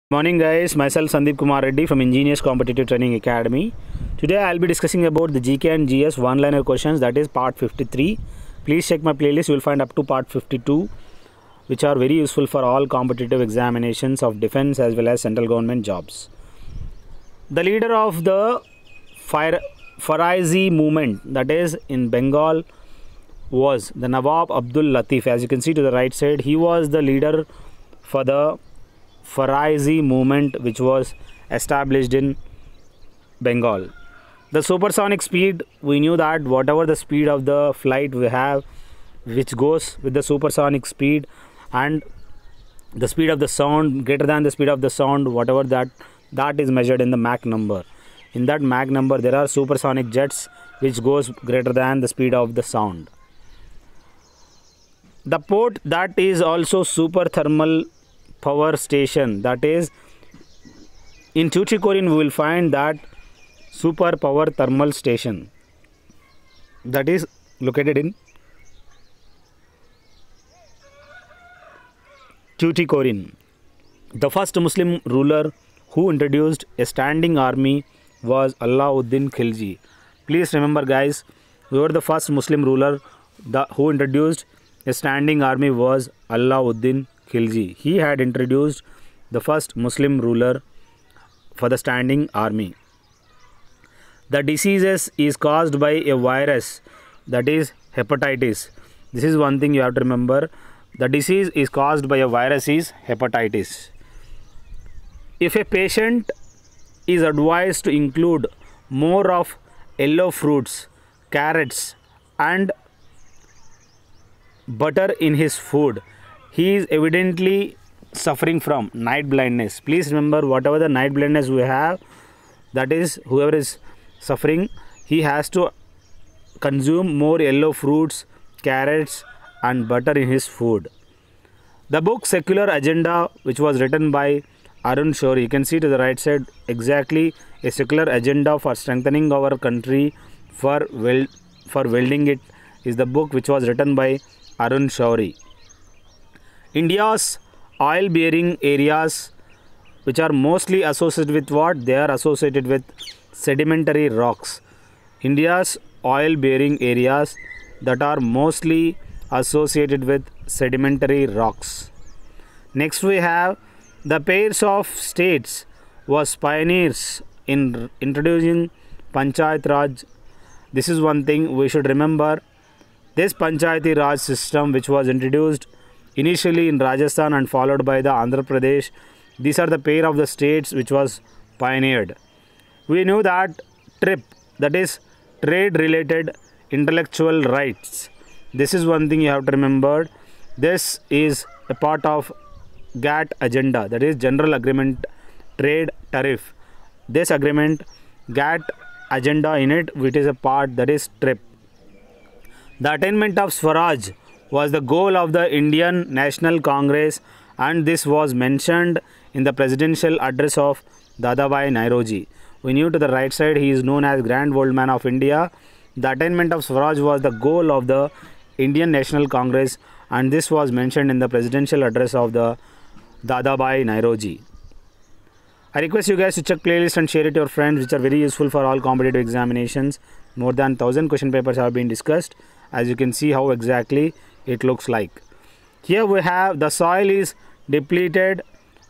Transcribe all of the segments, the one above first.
Morning guys, myself Sandeep Kumar Reddy from Ingenious Competitive Training Academy. Today I'll be discussing about the GK and GS one-liner questions, that is part 53. Please check my playlist, you will find up to part 52 which are very useful for all competitive examinations of defense as well as central government jobs. The leader of the Faraizi movement, that is in Bengal, was the Nawab Abdul Latif. As you can see to the right side, he was the leader for the Faraizi movement which was established in Bengal. The supersonic speed, we knew that whatever the speed of the flight we have which goes with the supersonic speed, and the speed of the sound greater than the speed of the sound, whatever that is measured in the Mach number. In that Mach number there are supersonic jets which goes greater than the speed of the sound. The port that is also super thermal power station, that is in Tuticorin we will find that super power thermal station that is located in Tuticorin. The first Muslim ruler who introduced a standing army was Alauddin Khilji. Please remember guys, we were the first Muslim ruler who introduced a standing army was Alauddin Khilji. He had introduced the first Muslim ruler for the standing army. The diseases is caused by a virus, that is hepatitis. This is one thing you have to remember. The disease is caused by a virus is hepatitis. If a patient is advised to include more of yellow fruits, carrots and butter in his food, he is evidently suffering from night blindness. Please remember, whatever the night blindness we have, that is whoever is suffering, he has to consume more yellow fruits, carrots and butter in his food. The book Secular Agenda, which was written by Arun Shourie, you can see to the right side exactly a secular agenda for strengthening our country, for welding it, is the book which was written by Arun Shourie. India's oil bearing areas which are mostly associated with what? They are associated with sedimentary rocks. India's oil bearing areas that are mostly associated with sedimentary rocks. Next we have the pairs of states was pioneers in introducing Panchayat Raj. This is one thing we should remember. This Panchayati Raj system which was introduced initially in Rajasthan and followed by the Andhra Pradesh, these are the pair of the states which was pioneered. We knew that TRIP, that is trade related intellectual rights, this is one thing you have to remember. This is a part of GATT agenda, that is General Agreement Trade Tariff. This agreement GATT agenda in it, which is a part, that is TRIP. The attainment of Swaraj was the goal of the Indian National Congress, and this was mentioned in the presidential address of Dadabhai Naoroji. We knew to the right side he is known as Grand Old Man of India. The attainment of Swaraj was the goal of the Indian National Congress, and this was mentioned in the presidential address of the Dadabhai Naoroji. I request you guys to check playlist and share it to your friends, which are very useful for all competitive examinations. More than 1000 question papers have been discussed. As you can see how exactly it looks like. Here we have the soil is depleted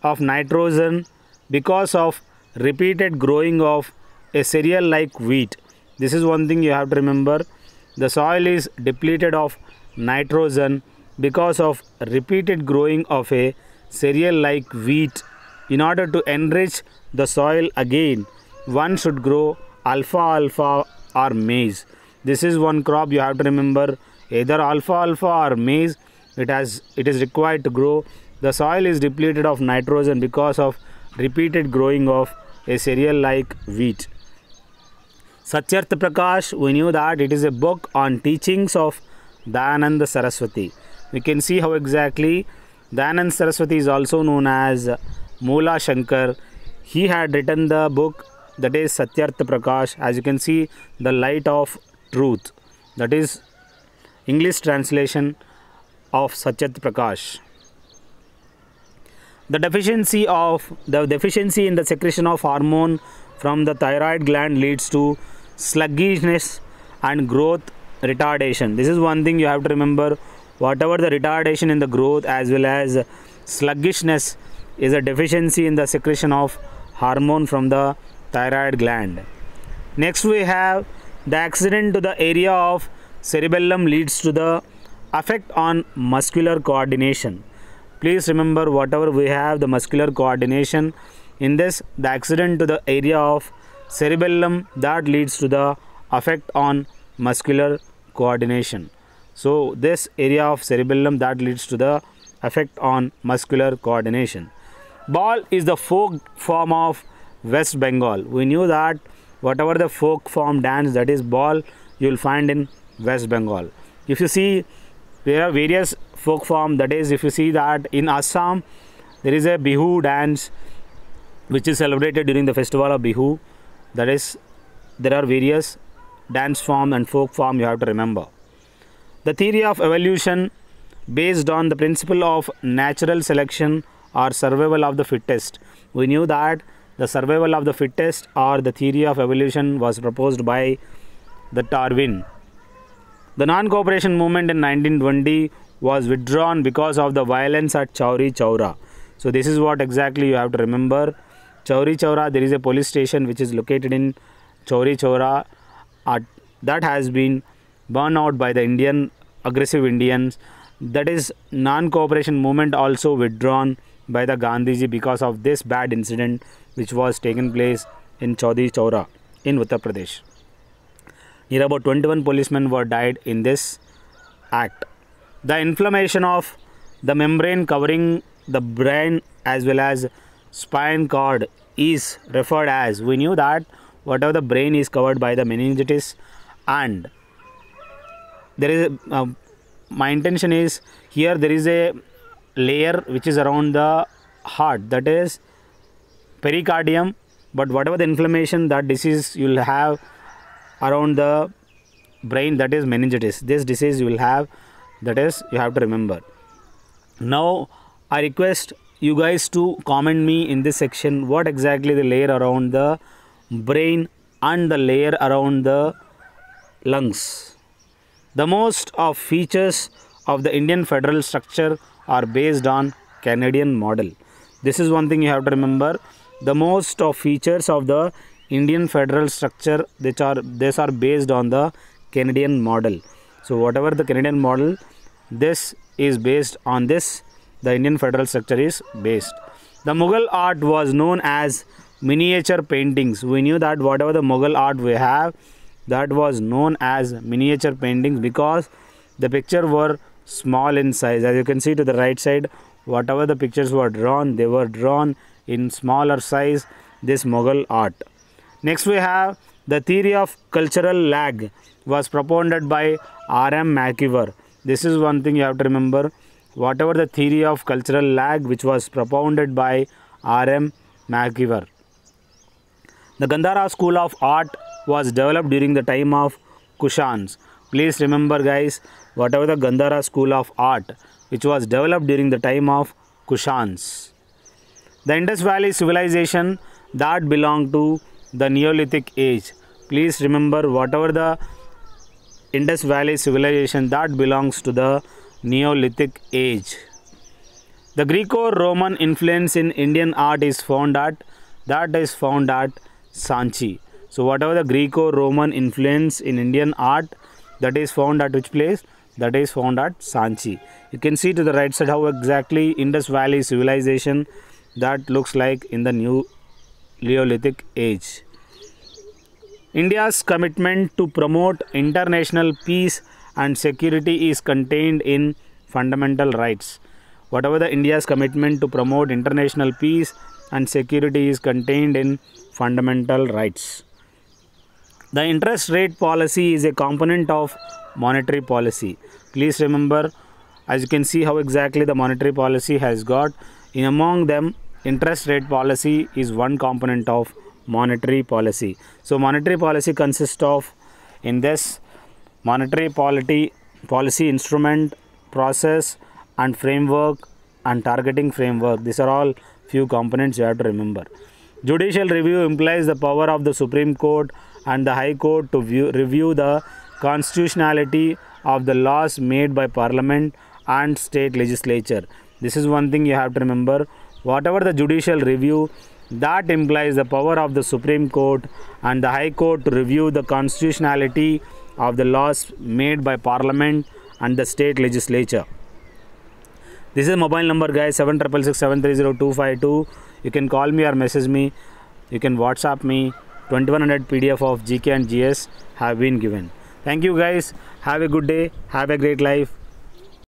of nitrogen because of repeated growing of a cereal like wheat. This is one thing you have to remember. The soil is depleted of nitrogen because of repeated growing of a cereal like wheat. In order to enrich the soil again, one should grow alfalfa or maize. This is one crop you have to remember, either alfalfa or maize, it is required to grow. The soil is depleted of nitrogen because of repeated growing of a cereal like wheat. Satyarth Prakash, we knew that it is a book on teachings of Dayananda Saraswati. We can see how exactly Dayananda Saraswati is also known as Moola Shankar. He had written the book, that is Satyarth Prakash. As you can see, the light of truth, that is English translation of Satyarth Prakash. The deficiency in the secretion of hormone from the thyroid gland leads to sluggishness and growth retardation. This is one thing you have to remember. Whatever the retardation in the growth as well as sluggishness is a deficiency in the secretion of hormone from the thyroid gland. Next we have the accident to the area of cerebellum leads to the effect on muscular coordination. Please remember, whatever we have the muscular coordination, in this the accident to the area of cerebellum that leads to the effect on muscular coordination. So this area of cerebellum that leads to the effect on muscular coordination. Ball is the folk form of West Bengal. We knew that whatever the folk form dance, that is ball, you will find in West Bengal. If you see, there are various folk form, that is, if you see that in Assam there is a Bihu dance which is celebrated during the festival of Bihu. That is, there are various dance form and folk form you have to remember. The theory of evolution based on the principle of natural selection or survival of the fittest. We knew that the survival of the fittest or the theory of evolution was proposed by the Darwin. The non-cooperation movement in 1920 was withdrawn because of the violence at Chauri Chaura. So this is what exactly you have to remember. Chauri Chaura, there is a police station which is located in Chauri Chaura that has been burned out by the aggressive Indians. That is, non-cooperation movement also withdrawn by the Gandhiji because of this bad incident which was taken place in Chauri Chaura in Uttar Pradesh. Near about 21 policemen were died in this act. The inflammation of the membrane covering the brain as well as spine cord is referred as, we knew that whatever the brain is covered by the meningitis, and there is my intention is here there is a layer which is around the heart, that is pericardium, but whatever the inflammation, that disease you will have around the brain, that is meningitis. This disease you will have, that is you have to remember. Now I request you guys to comment me in this section what exactly the layer around the brain and the layer around the lungs. The most of features of the Indian federal structure are based on Canadian model. This is one thing you have to remember. The most of features of the Indian federal structure these are based on the Canadian model. So whatever the Canadian model, this is based on this, the Indian federal structure is based. The Mughal art was known as miniature paintings. We knew that whatever the Mughal art we have, that was known as miniature paintings because the picture were small in size. As you can see to the right side, whatever the pictures were drawn, they were drawn in smaller size, this Mughal art. Next we have the theory of cultural lag was propounded by R.M. McIver. This is one thing you have to remember. Whatever the theory of cultural lag which was propounded by R.M. McIver. The Gandhara school of art was developed during the time of Kushans. Please remember guys, whatever the Gandhara school of art which was developed during the time of Kushans. The Indus Valley civilization that belonged to the Neolithic age. Please remember, whatever the Indus Valley civilization that belongs to the Neolithic age. The Greco-Roman influence in Indian art is found at Sanchi. So whatever the Greco-Roman influence in Indian art, that is found at which place? That is found at Sanchi. You can see to the right side how exactly Indus Valley civilization that looks like in the Neolithic age. India's commitment to promote international peace and security is contained in fundamental rights. Whatever the India's commitment to promote international peace and security is contained in fundamental rights. The interest rate policy is a component of monetary policy. Please remember, as you can see how exactly the monetary policy has got, in among them interest rate policy is one component of monetary policy. So monetary policy consists of, in this, monetary policy instrument, process and framework and targeting framework. These are all few components you have to remember. Judicial review implies the power of the Supreme Court and the High Court to review the constitutionality of the laws made by Parliament and state legislature. This is one thing you have to remember. Whatever the judicial review, that implies the power of the Supreme Court and the High Court to review the constitutionality of the laws made by Parliament and the state legislature. This is mobile number, guys, 7667302252. You can call me or message me. You can WhatsApp me. 2100 PDF of GK and GS have been given. Thank you, guys. Have a good day. Have a great life.